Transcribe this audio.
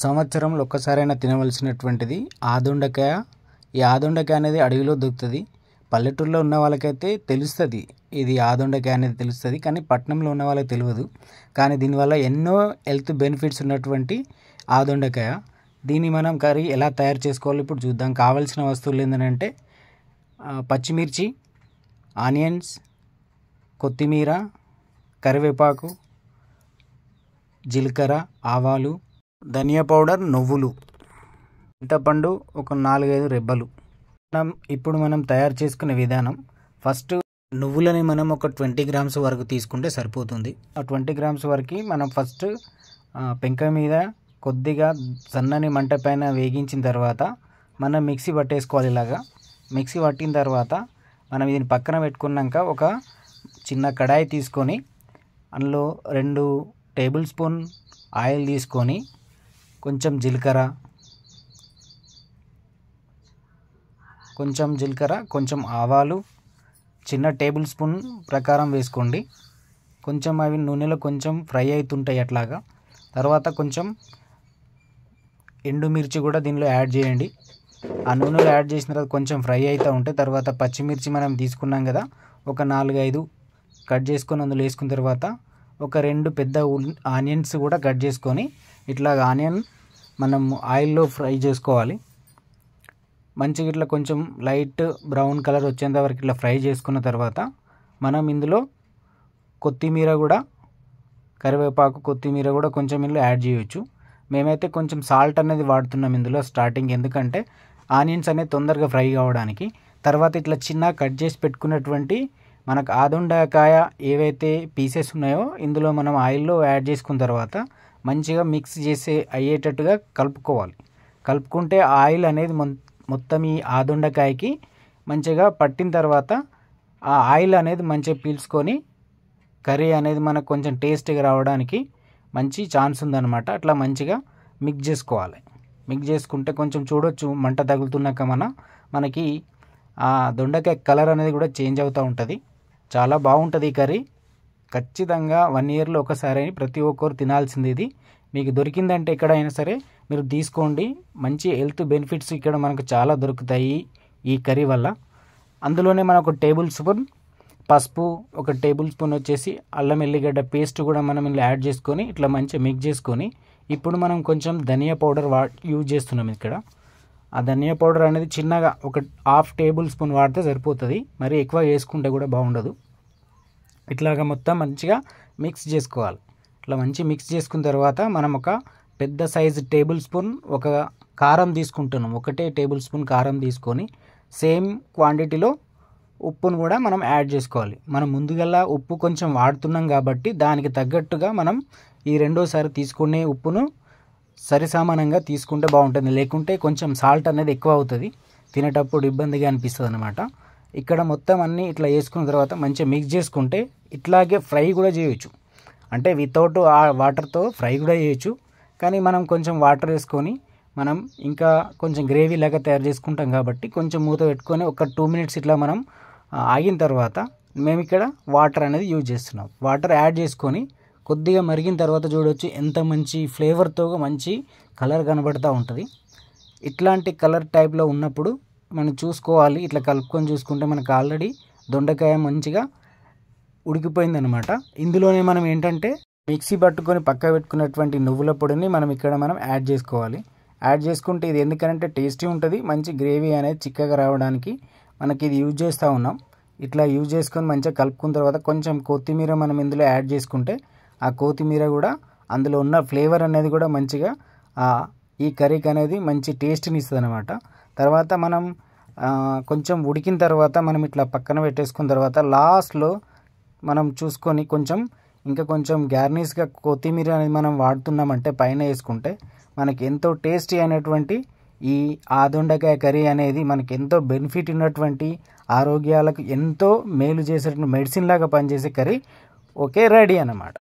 సంవత్సరంలో ఒక్కసారైనా తినవలసినటువంటిది ఆదొండకాయ. ఈ ఆదొండకాయ అనేది అడవిలో దొరుకుతుంది. పల్లెటూరులో ఉన్న వాళ్ళకైతే తెలుస్తుంది, ఇది ఆదొండకాయ అనేది తెలుస్తుంది. కానీ పట్టణంలో ఉన్న వాళ్ళకి తెలియదు. కానీ దీనివల్ల ఎన్నో హెల్త్ బెనిఫిట్స్ ఉన్నటువంటి ఆదొండకాయ. దీన్ని మనం కర్రీ ఎలా తయారు చేసుకోవాలో ఇప్పుడు చూద్దాం. కావాల్సిన వస్తువులు ఏంటంటే పచ్చిమిర్చి, ఆనియన్స్, కొత్తిమీర, కరివేపాకు, జీలకర్ర, ఆవాలు, ధనియా పౌడర్, నువ్వులు, చింతపండు ఒక 4-5 రెబ్బలు. ఇప్పుడు మనం తయారు చేసుకునే విధానం, ఫస్ట్ నువ్వులని మనం ఒక 20 గ్రామ్స్ వరకు తీసుకుంటే సరిపోతుంది. ఆ 20 గ్రామ్స్ వరకు మనం ఫస్ట్ పెంక మీద కొద్దిగా సన్నని మంట పైన వేగించిన తర్వాత మనం మిక్సీ పట్టేసుకోవాలి. ఇలాగా మిక్సీ పట్టిన తర్వాత మనం దీన్ని పక్కన పెట్టుకున్నాక ఒక చిన్న కడాయి తీసుకొని అందులో 2 టేబుల్ స్పూన్ ఆయిల్ తీసుకొని కొంచెం జీలకర్ర, కొంచెం ఆవాలు చిన్న టేబుల్ స్పూన్ ప్రకారం వేసుకోండి. కొంచెం అవి నూనెలో కొంచెం ఫ్రై అవుతుంటాయి అట్లాగా. తర్వాత కొంచెం ఎండుమిర్చి కూడా దీనిలో యాడ్ చేయండి. ఆ నూనెలో యాడ్ చేసిన తర్వాత కొంచెం ఫ్రై అవుతూ ఉంటాయి. తర్వాత పచ్చిమిర్చి మనం తీసుకున్నాం కదా, ఒక 4-5 కట్ చేసుకొని అందులో వేసుకున్న తర్వాత ఒక 2 పెద్ద ఆనియన్స్ కూడా కట్ చేసుకొని ఇట్లా ఆనియన్ మనం ఆయిల్లో ఫ్రై చేసుకోవాలి. మంచిగా ఇట్లా కొంచెం లైట్ బ్రౌన్ కలర్ వచ్చేంత వరకు ఇట్లా ఫ్రై చేసుకున్న తర్వాత మనం ఇందులో కొత్తిమీర కూడా, కరివేపాకు, కొత్తిమీర కూడా కొంచెం ఇందులో యాడ్ చేయొచ్చు. మేమైతే కొంచెం సాల్ట్ అనేది వాడుతున్నాం ఇందులో స్టార్టింగ్, ఎందుకంటే ఆనియన్స్ అనేది తొందరగా ఫ్రై కావడానికి. తర్వాత ఇట్లా చిన్న కట్ చేసి పెట్టుకున్నటువంటి మనకు ఆదొండకాయ ఏవైతే పీసెస్ ఉన్నాయో ఇందులో మనం ఆయిల్లో యాడ్ చేసుకున్న తర్వాత మంచిగా మిక్స్ చేసే అయ్యేటట్టుగా కలుపుకోవాలి. కలుపుకుంటే ఆయిల్ అనేది మొత్తం ఈ ఆదొండకాయకి మంచిగా పట్టిన తర్వాత ఆ ఆయిల్ అనేది మంచిగా పీల్చుకొని కర్రీ అనేది మనకు కొంచెం టేస్ట్గా రావడానికి మంచి ఛాన్స్ ఉందన్నమాట. అట్లా మంచిగా మిక్స్ చేసుకోవాలి. మిక్స్ చేసుకుంటే కొంచెం చూడొచ్చు మంట తగులుతున్నాక మనకి ఆ దొండకాయ కలర్ అనేది కూడా చేంజ్ అవుతూ ఉంటుంది. చాలా బాగుంటుంది ఈ కర్రీ. ఖచ్చితంగా 1 ఇయర్లో ఒకసారి ప్రతి ఒక్కరు తినాల్సింది ఇది. మీకు దొరికిందంటే ఎక్కడైనా సరే మీరు తీసుకోండి. మంచి హెల్త్ బెనిఫిట్స్ ఇక్కడ మనకు చాలా దొరుకుతాయి ఈ కర్రీ వల్ల. అందులోనే మనం ఒక టేబుల్ స్పూన్ పసుపు, ఒక టేబుల్ స్పూన్ వచ్చేసి అల్లం ఎల్లిగడ్డ పేస్ట్ కూడా మనం ఇలా యాడ్ చేసుకొని ఇట్లా మంచిగా మిక్స్ చేసుకొని ఇప్పుడు మనం కొంచెం ధనియా పౌడర్ యూజ్ చేస్తున్నాం ఇక్కడ. ఆ ధనియా పౌడర్ అనేది చిన్నగా ఒక 1/2 టేబుల్ స్పూన్ వాడితే సరిపోతుంది. మరి ఎక్కువ వేసుకుంటే కూడా బాగుండదు. ఇట్లాగా మొత్తం మంచిగా మిక్స్ చేసుకోవాలి. ఇట్లా మంచి మిక్స్ చేసుకున్న తర్వాత మనం ఒక పెద్ద సైజు టేబుల్ స్పూన్ ఒక కారం తీసుకుంటున్నాం. 1 టేబుల్ స్పూన్ కారం తీసుకొని సేమ్ క్వాంటిటీలో ఉప్పును కూడా మనం యాడ్ చేసుకోవాలి. మనం ముందుగల్లా ఉప్పు కొంచెం వాడుతున్నాం కాబట్టి దానికి తగ్గట్టుగా మనం ఈ రెండోసారి తీసుకునే ఉప్పును సరిసమానంగా తీసుకుంటే బాగుంటుంది. లేకుంటే కొంచెం సాల్ట్ అనేది ఎక్కువ అవుతుంది, తినేటప్పుడు ఇబ్బందిగా అనిపిస్తుంది అన్నమాట. ఇక్కడ మొత్తం అన్నీ ఇట్లా వేసుకున్న తర్వాత మంచిగా మిక్స్ చేసుకుంటే ఇట్లాగే ఫ్రై కూడా చేయొచ్చు. అంటే వితౌట్ వాటర్తో ఫ్రై కూడా చేయొచ్చు. కానీ మనం కొంచెం వాటర్ వేసుకొని మనం ఇంకా కొంచెం గ్రేవీ లాగా తయారు చేసుకుంటాం కాబట్టి కొంచెం మూత పెట్టుకొని ఒక 2 మినిట్స్ ఇట్లా మనం ఆగిన తర్వాత మేము ఇక్కడ వాటర్ అనేది యూజ్ చేస్తున్నాం. వాటర్ యాడ్ చేసుకొని కొద్దిగా మరిగిన తర్వాత చూడవచ్చు ఎంత మంచి ఫ్లేవర్తో మంచి కలర్ కనబడుతూ ఉంటుంది. ఇట్లాంటి కలర్ టైప్లో ఉన్నప్పుడు మనం చూసుకోవాలి. ఇట్లా కలుపుకొని చూసుకుంటే మనకు ఆల్రెడీ దొండకాయ మంచిగా ఉడికిపోయిందనమాట. ఇందులోనే మనం ఏంటంటే మిక్సీ పట్టుకొని పక్క పెట్టుకున్నటువంటి నువ్వుల పొడిని మనం యాడ్ చేసుకోవాలి. యాడ్ చేసుకుంటే ఇది ఎందుకంటే టేస్టీ ఉంటుంది, మంచి గ్రేవీ అనేది చిక్కగా రావడానికి మనకి ఇది యూజ్ చేస్తూ ఉన్నాం. ఇట్లా యూజ్ చేసుకొని మంచిగా కలుపుకున్న తర్వాత కొంచెం కొత్తిమీర మనం ఇందులో యాడ్ చేసుకుంటే ఆ కొత్తిమీర కూడా అందులో ఉన్న ఫ్లేవర్ అనేది కూడా మంచిగా ఈ కర్రీకి అనేది మంచి టేస్ట్ని ఇస్తుంది అనమాట. తర్వాత మనం కొంచెం ఉడికిన తర్వాత మనం ఇట్లా పక్కన పెట్టేసుకున్న తర్వాత లాస్ట్లో మనం చూసుకొని ఇంకా కొంచెం గార్నిష్గా కొత్తిమీర అనేది మనం వాడుతున్నామంటే పైన వేసుకుంటే మనకి ఎంతో టేస్టీ అయినటువంటి ఈ ఆదొండకాయ కర్రీ అనేది మనకి ఎంతో బెనిఫిట్ ఉన్నటువంటి, ఆరోగ్యాలకు ఎంతో మేలు చేసేటువంటి మెడిసిన్ లాగా పనిచేసే కర్రీ రెడీ అన్నమాట.